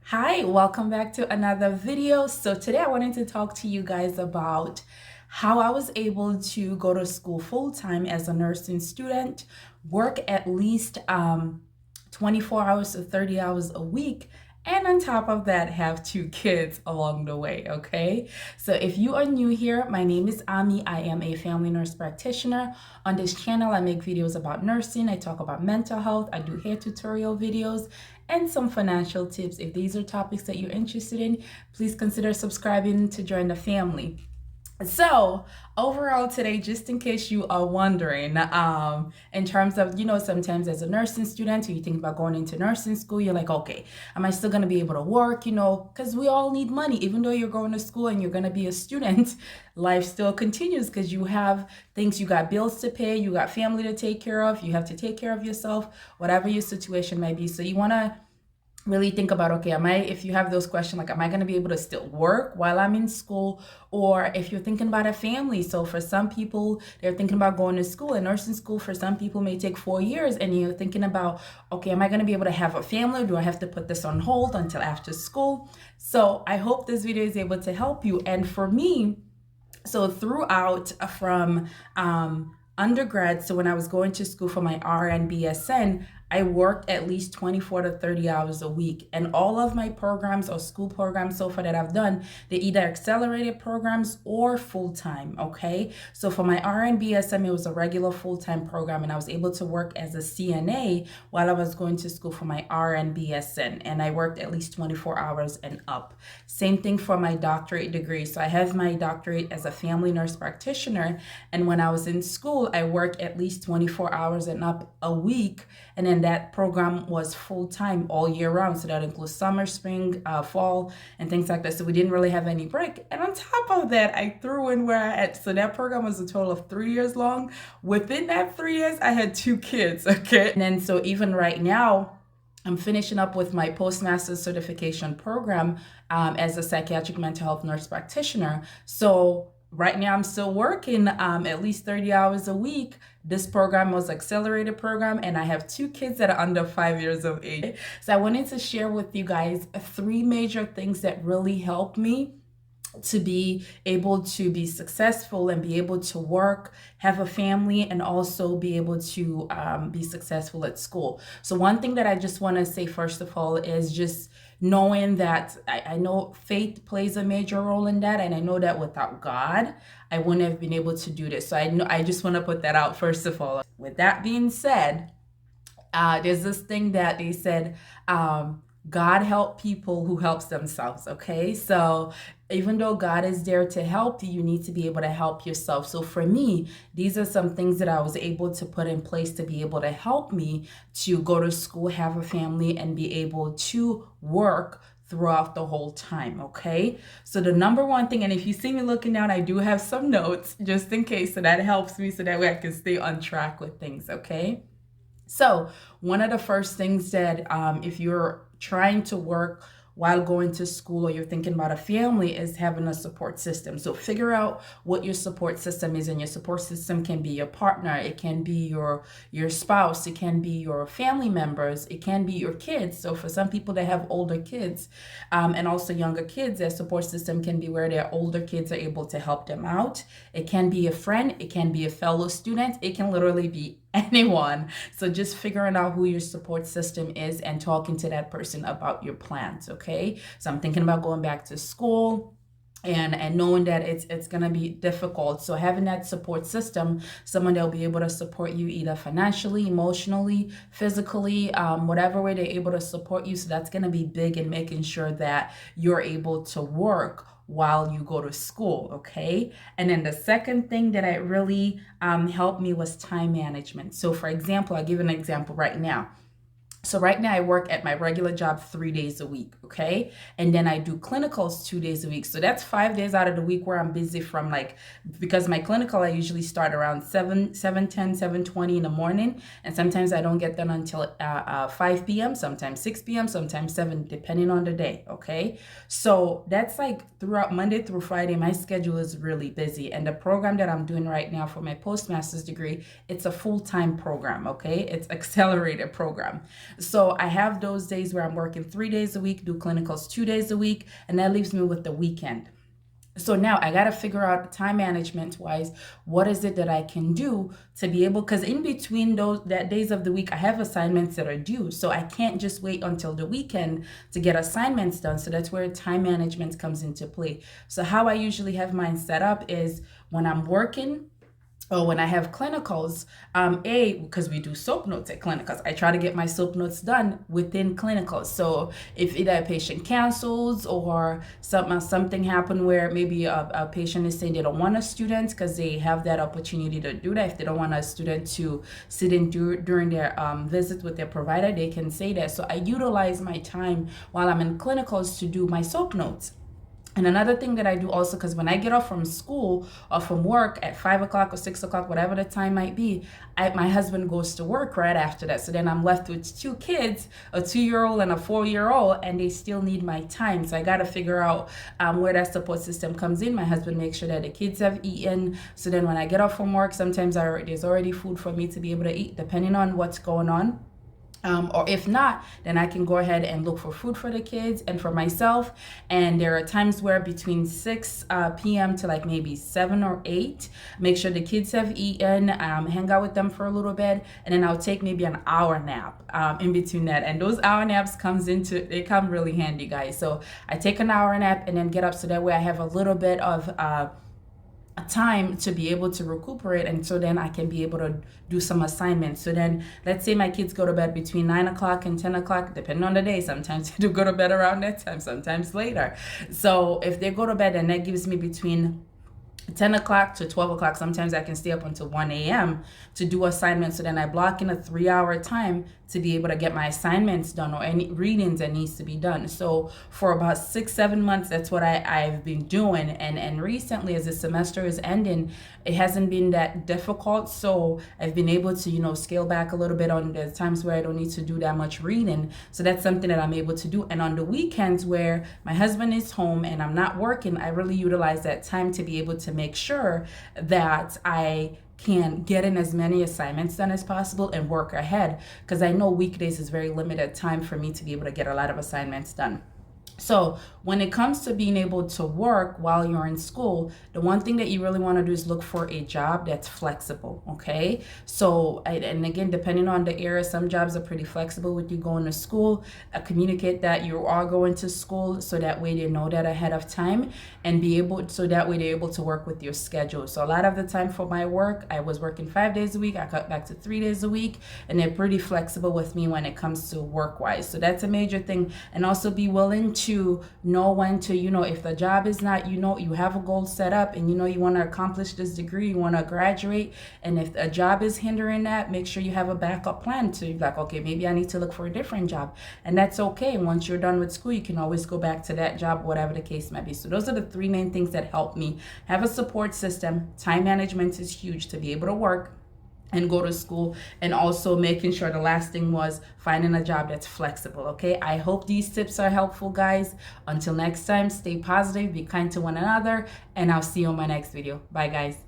Hi, welcome back to another video. So today I wanted to talk to you guys about how I was able to go to school full-time as a nursing student, work at least 24 hours to 30 hours a week, and on top of that, have two kids along the way, okay? So if you are new here, my name is Ami. I am a family nurse practitioner. On this channel, I make videos about nursing. I talk about mental health. I do hair tutorial videos and some financial tips. If these are topics that you're interested in, please consider subscribing to join the family. So overall today, just in case you are wondering, in terms of, sometimes as a nursing student, or you think about going into nursing school, you're like, okay, am I still going to be able to work? Because we all need money. Even though you're going to school and you're going to be a student, life still continues because you have things, you got bills to pay, you got family to take care of, you have to take care of yourself, whatever your situation might be. So you want to really think about, okay, if you have those questions, like, am I going to be able to still work while I'm in school? Or if you're thinking about a family, so for some people, they're thinking about going to school, and nursing school for some people may take 4 years, and you're thinking about, okay, am I going to be able to have a family? Or do I have to put this on hold until after school? So I hope this video is able to help you. And for me, so throughout from undergrad, so when I was going to school for my RN BSN, I worked at least 24 to 30 hours a week. And all of my programs or school programs so far that I've done, they either accelerated programs or full-time, okay? So for my RN BSN, it was a regular full-time program, and I was able to work as a CNA while I was going to school for my RN BSN, and I worked at least 24 hours and up. Same thing for my doctorate degree. So I have my doctorate as a family nurse practitioner, and when I was in school, I worked at least 24 hours and up a week, and then that program was full-time all year round. So that includes summer, spring, fall, and things like that. So we didn't really have any break. And on top of that, I threw in where I had, so that program was a total of 3 years long. Within that 3 years, I had two kids, okay? And then so even right now, I'm finishing up with my Postmaster Certification program as a psychiatric mental health nurse practitioner. So right now I'm still working at least 30 hours a week. This program was an accelerated program, and I have two kids that are under 5 years of age. So I wanted to share with you guys three major things that really helped me to be able to be successful and be able to work, have a family, and also be able to be successful at school. So one thing that I just want to say first of all is just knowing that I know faith plays a major role in that, and I know that without God, I wouldn't have been able to do this. So I just want to put that out first of all. With that being said, there's this thing that they said, God help people who helps themselves, okay? So even though God is there to help you, you need to be able to help yourself. So for me, these are some things that I was able to put in place to be able to help me to go to school, have a family, and be able to work throughout the whole time, okay? So the number one thing, and if you see me looking down, I do have some notes just in case, so that helps me so that way I can stay on track with things, okay? So one of the first things that if you're trying to work while going to school, or you're thinking about a family, is having a support system. So figure out what your support system is, and your support system can be your partner, it can be your spouse, it can be your family members, it can be your kids. So for some people that have older kids and also younger kids, their support system can be where their older kids are able to help them out. It can be a friend, it can be a fellow student, it can literally be anyone. So just figuring out who your support system is and talking to that person about your plans, okay? So I'm thinking about going back to school, and knowing that it's gonna be difficult. So having that support system, someone that'll be able to support you either financially, emotionally, physically, whatever way they're able to support you. So that's gonna be big in making sure that you're able to work while you go to school, okay? And then the second thing that I really helped me was time management. So for example, I'll give an example right now. So right now I work at my regular job 3 days a week, okay? And then I do clinicals 2 days a week. So that's 5 days out of the week where I'm busy from, like, because my clinical, I usually start around 7:10, 7:20 in the morning. And sometimes I don't get done until 5 p.m., sometimes 6 p.m., sometimes 7, depending on the day, okay? So that's like throughout Monday through Friday, my schedule is really busy. And the program that I'm doing right now for my postmaster's degree, it's a full-time program, okay? It's accelerated program. So I have those days where I'm working 3 days a week, do clinicals 2 days a week, and that leaves me with the weekend. So now I got to figure out time management wise, what is it that I can do to be able, because in between that days of the week, I have assignments that are due. So I can't just wait until the weekend to get assignments done. So that's where time management comes into play. So how I usually have mine set up is when I'm working, or when I have clinicals, because we do soap notes at clinicals, I try to get my soap notes done within clinicals. So if either a patient cancels or something happened where maybe a patient is saying they don't want a student, because they have that opportunity to do that. If they don't want a student to sit in during their visit with their provider, they can say that. So I utilize my time while I'm in clinicals to do my soap notes. And another thing that I do also, because when I get off from school or from work at 5 o'clock or 6 o'clock, whatever the time might be, my husband goes to work right after that. So then I'm left with two kids, a 2-year-old and a 4-year-old, and they still need my time. So I got to figure out where that support system comes in. My husband makes sure that the kids have eaten. So then when I get off from work, sometimes there's already food for me to be able to eat, depending on what's going on. Or if not, then I can go ahead and look for food for the kids and for myself. And there are times where between 6 p.m. to like maybe 7 or 8, make sure the kids have eaten, hang out with them for a little bit, and then I'll take maybe an hour nap in between that. And those hour naps they come really handy, guys. So I take an hour nap and then get up, so that way I have a little bit of time to be able to recuperate, and so then I can be able to do some assignments. So then let's say my kids go to bed between 9 o'clock and 10 o'clock, depending on the day. Sometimes they do go to bed around that time, sometimes later. So if they go to bed, then that gives me between 10 o'clock to 12 o'clock. Sometimes I can stay up until 1 a.m. to do assignments. So then I block in a 3-hour time to be able to get my assignments done or any readings that needs to be done. So for about 6-7 months, that's what I've been doing. And recently, as the semester is ending, it hasn't been that difficult. So I've been able to, scale back a little bit on the times where I don't need to do that much reading. So that's something that I'm able to do. And on the weekends where my husband is home and I'm not working, I really utilize that time to be able to make sure that I can get in as many assignments done as possible and work ahead, because I know weekdays is very limited time for me to be able to get a lot of assignments done. So when it comes to being able to work while you're in school, the one thing that you really want to do is look for a job that's flexible, okay? So, and again, depending on the area, some jobs are pretty flexible with you going to school. Communicate that you are going to school, so that way they know that ahead of time, and so that way they're able to work with your schedule. So a lot of the time for my work, I was working 5 days a week. I cut back to 3 days a week, and they're pretty flexible with me when it comes to work-wise. So that's a major thing. And also be willing to know when to, if the job is not, you have a goal set up and you want to accomplish this degree, you want to graduate, and if a job is hindering that, make sure you have a backup plan to like, okay, maybe I need to look for a different job. And that's okay. Once you're done with school, you can always go back to that job, whatever the case might be. So those are the 3 main things that help me have a support system. Time management is huge to be able to work and go to school, and also making sure the last thing was finding a job that's flexible. Okay, I hope these tips are helpful, guys. Until next time, stay positive, be kind to one another, and I'll see you on my next video. Bye, guys.